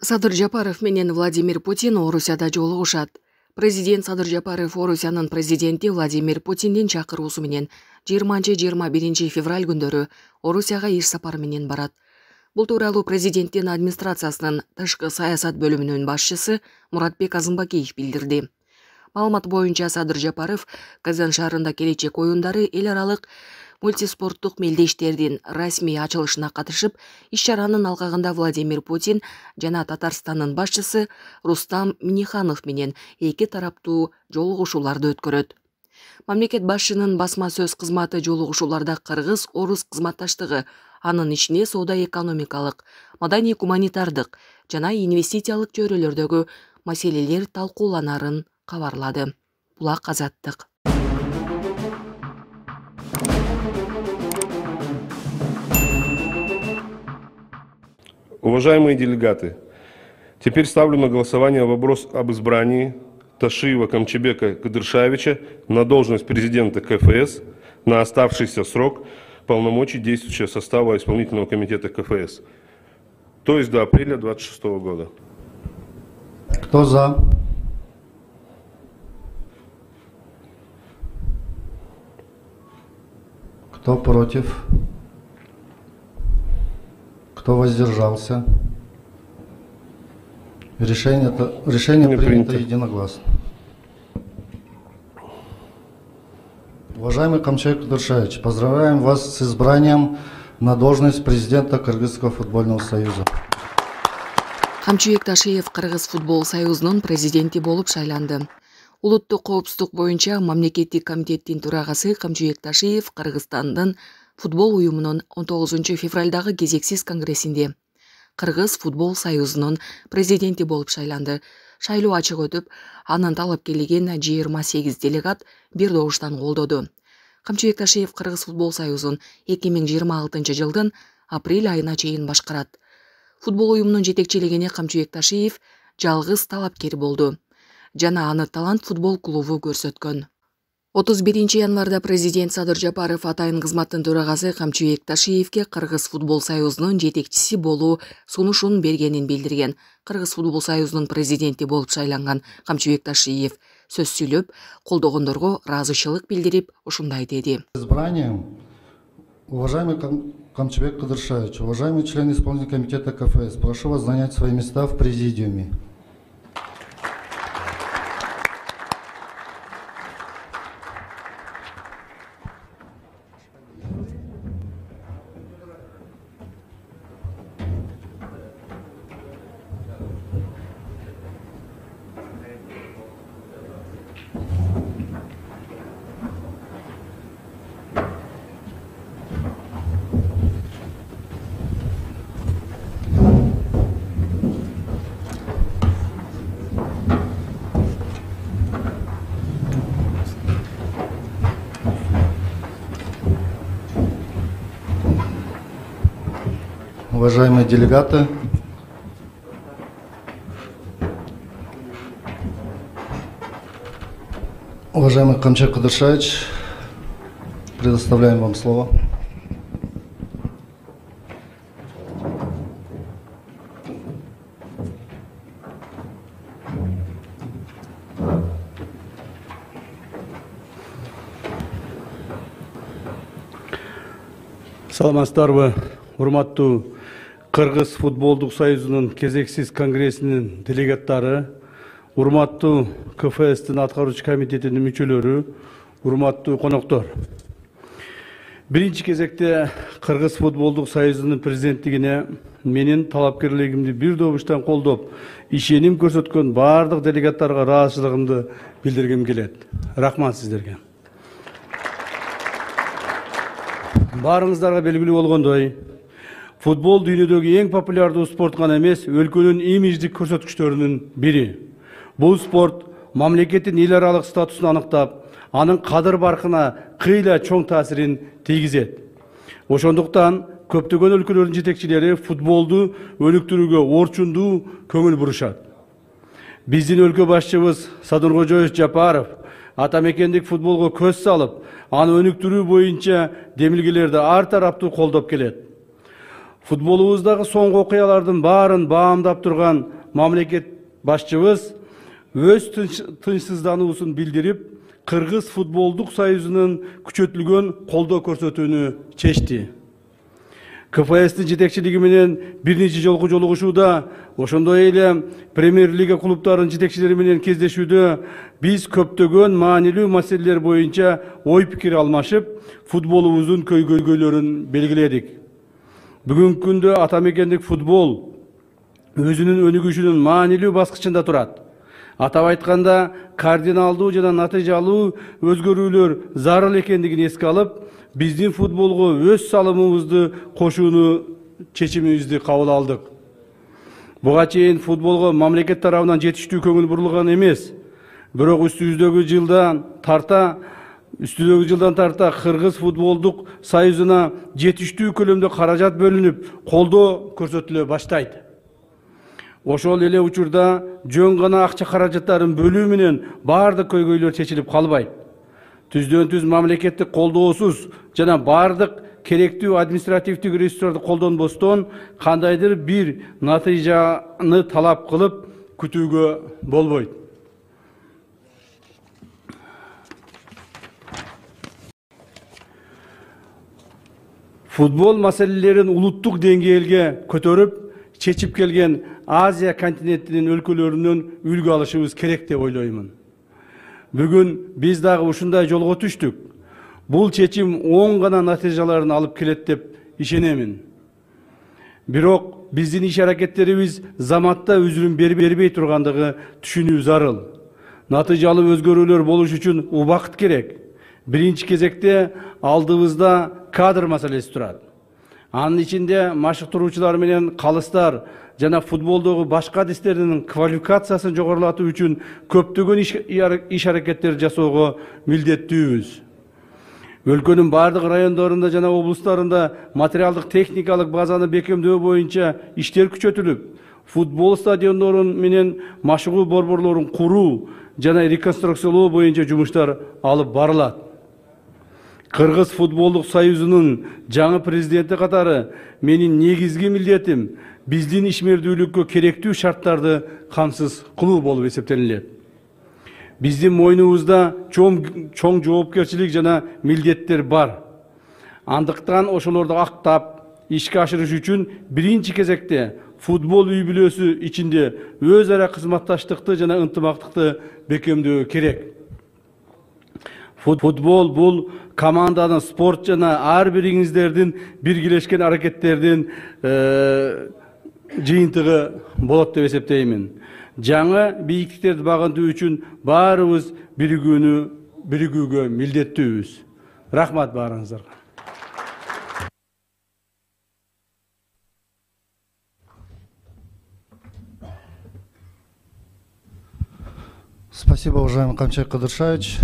Садыр Жапаров менен Владимир Путин Орусияда жолугушат. Президент Садыр Жапаров Орусиянын президенти Владимир Путиндин чакыруусу менен 20-21 февраль күндөрү Орусияга иш сапары менен барат. Бул тууралуу президенттин администрациясынын тышкы саясат бөлүмүнүн башчысы Муратбек Азымбакиев билдирди. Маалымат боюнча Садыр Жапаров Казан шаарында келечек оюндары эл аралык мультиспорттук мелдештердин расмий ачылышына катышып, иш-чаранын алкагында Владимир Путин жана Татарстандын башчысы Рустам Минниханов менен эки тараптуу жолугушууларды өткөрөт. Мамлекет башчынын басма сөз кызматы жолугушууларда кыргыз-орус кызматташтыгы, анын ичинде соода-экономикалык, маданий-гуманитардык жана инвестициялык чөйрөлөрдөгү маселелер талкууланарын кабарлады. Булак Азаттык. Уважаемые делегаты, теперь ставлю на голосование вопрос об избрании Ташиева Камчебека Кадыршаевича на должность президента КФС на оставшийся срок полномочий действующего состава исполнительного комитета КФС, то есть до апреля 2026 года. Кто за? Кто против? Кто воздержался? Решение принято единогласно. Уважаемый Камчебек Кадыршаевич, поздравляем вас с избранием на должность президента Кыргызского футбольного союза. Камчебек Ташиев Кыргыз футбол союзунун президенти болуп шайланды. Улуттук коопсуздук боюнча мамлекеттик комитеттин төрагасы Камчебек Ташиев Кыргызстандын футбол уюмунун 19 февралдагы кезексиз конгрессинде Кыргыз футбол союзунун президенти болуп шайланды. Шайлоо ачык өтүп, анын талапкерлигин 28 делегат бир добуштан колдоду. Камчебек Ташиев Кыргыз футбол союзун 2026 жылдын апрель айына чейин башкарат. Футбол уюмунун жетекчилигине Камчебек Ташиев жалгыз талапкер болду жана аны Талант футбол клубу көрсөткөн. 31 январда президент Садыр Жапаров атайын кызматтын төрагасы Камчебек Ташиевке Кыргыз футбол союзунун жетекчиси болуу сунушун бергенин билдирген. Кыргыз футбол союзунун президенти болуп шайланган Камчебек Ташиев сөз сүйлөп, колдогондорго ыраазычылык билдирип, ушундай деди. Избранием, уважаемый Камчебек Кадыршаевич, уважаемые члены исполнительного комитета КФС, прошу вас занять свои места в президиуме. Уважаемые делегаты, уважаемый Камчебек Кадыршаевич, предоставляем вам слово. Саламатсыздарбы, урматтуу Кыргыз футболдук союзунун кезексиз конгрессинин делегаттары, урматтуу КФСтин аткаруучу комитетинин мүчөлөрү, урматтуу коноктор. Биринчи кезекте Кыргыз футболдук союзунун президенттигине менин талапкерлигимди бир добуштан колдоп, ишеним көрсөткөн бардык делегаттарга ыраазычылыгымды билдиргим келет. Рахмат сиздерге. Барыңыздарга белгилүү болгондой, футбол дүйнөдөгү эң популярдуу спорт гана эмес, өлкөнүн имиждик көрсөткүчтөрүнүн бири. Бул спорт мамлекеттин эл аралык статусун аныктап, анын кадыр баркына кыйла чоң таасирин тийгизет. Ошондуктан көптөгөн өлкөлөрдүн жетекчилери футболду өнүктүрүүгө орчундуу көңүл бурушат. Биздин өлкө башчыбыз Садыркожоев Жапаров атамекендик футболго көз салып, аны өнүктүрүү боюнча демилгелерди ар тараптуу колдоп келет. Футболубуздагы соңку окуялардын баарын баамдап турган мамлекет башчыбыз өз тынчсыздануусун билдирип, Кыргыз футболдук союзунун күчөтүлгөн колдоо көрсөтүүнү чечти. КФС'тин жетекчилиги менен бир нече жолку жолугушууда, ошондой эле премьер-лига клубтарынын жетекчилери менен кездешүүдө биз көптөгөн маанилүү маселелер боюнча ой пикир алмашып, футболубуздун көйгөйлөрүн белгиледик. Бүгүнкү күндө атамекендик футбол өзүнүн өнүгүшүнүн маанилүү баскычында турат. Атап айтканда, кардиналдуу жана натыйжалуу өзгөрүүлөр зарыл экендигин эске алып, биздин футболго өз салымыбызды кошууну чечимибизди кабыл алдык. Буга чейин футболго мамлекет тарабынан жетиштүү көңүл бурулган эмес. Бирок үстүбүздөгү жылдан тарта Кыргыз футболдук союзуна жетиштүү көлөмдө каражат бөлүнүп, колдоо көрсөтүлө баштайт. Ошол эле учурда жөн гана акча каражаттарын бөлүү менен баардык көйгөйлөр чечилип калбайт. Түздөн-түз мамлекеттик колдоосуз жана баардык керектүү административдик ресурстарды колдонбостон кандайдыр бир натыйжаны талап кылып күтүүгө болбойт. Футбол маселелерин улуттук деңгээлге көтөрүп, чечип келген Азия континентинин өлкөлөрүнөн үлгү алышыбыз керек деп ойлоймун. Бүгүн биз дагы ушундай жолго түштүк. Бул чечим оң гана натыйжаларын алып келет деп ишенемин. Бирок биздин иш аракеттерибиз заматта үзүрүн бербей тургандыгы түшүнүү зарыл. Натыйжалуу өзгөрүүлөр болуш үчүн убакыт керек. Биринчи кезекте алдыбызда кадр маселеси турат. Анын ичинде машыктыруучулар менен калыстар жана футболдогу башка адистердин квалификациясын жогорулатуу үчүн көптөгөн иш аракеттер жасоого милдеттүүбүз. Өлкөнүн бардык райондорунда жана облустарында материалдык техникалык базаны бекемдөө боюнча иштер күчөтүлүп, футбол стадиондорун менен машыгуу борборлорун куруу жана реконструкциялоо боюнча жумуштар алып барылат. Кыргыз футболдук союзунун жаңы президенти катары менин негизги милдетим биздин ишмердүүлүккө керектүү шарттарды камсыз кылуу болуп эсептелет. Биздин мойнубузда чоң жоопкерчилик жана милдеттер бар. Андыктан ошолорду актап, ишке ашырыш үчүн биринчи кезекте футбол үй бүлөсү ичинде өз ара кызматташтыкты жана ынтымактыкты бекемдөө керек. Футбол бул команданын, спорт жана ар бириңиздердин биргелешкен аракеттердин жыйынтыгы болот деп эсептеймин. Жаңы бийиктиктерди багындуу үчүн баарыбыз биригүүгө милдеттүүбүз. Рахмат баарыңыздарга. Спасибо, уважаемый Камчыбек Кыдыршаевич.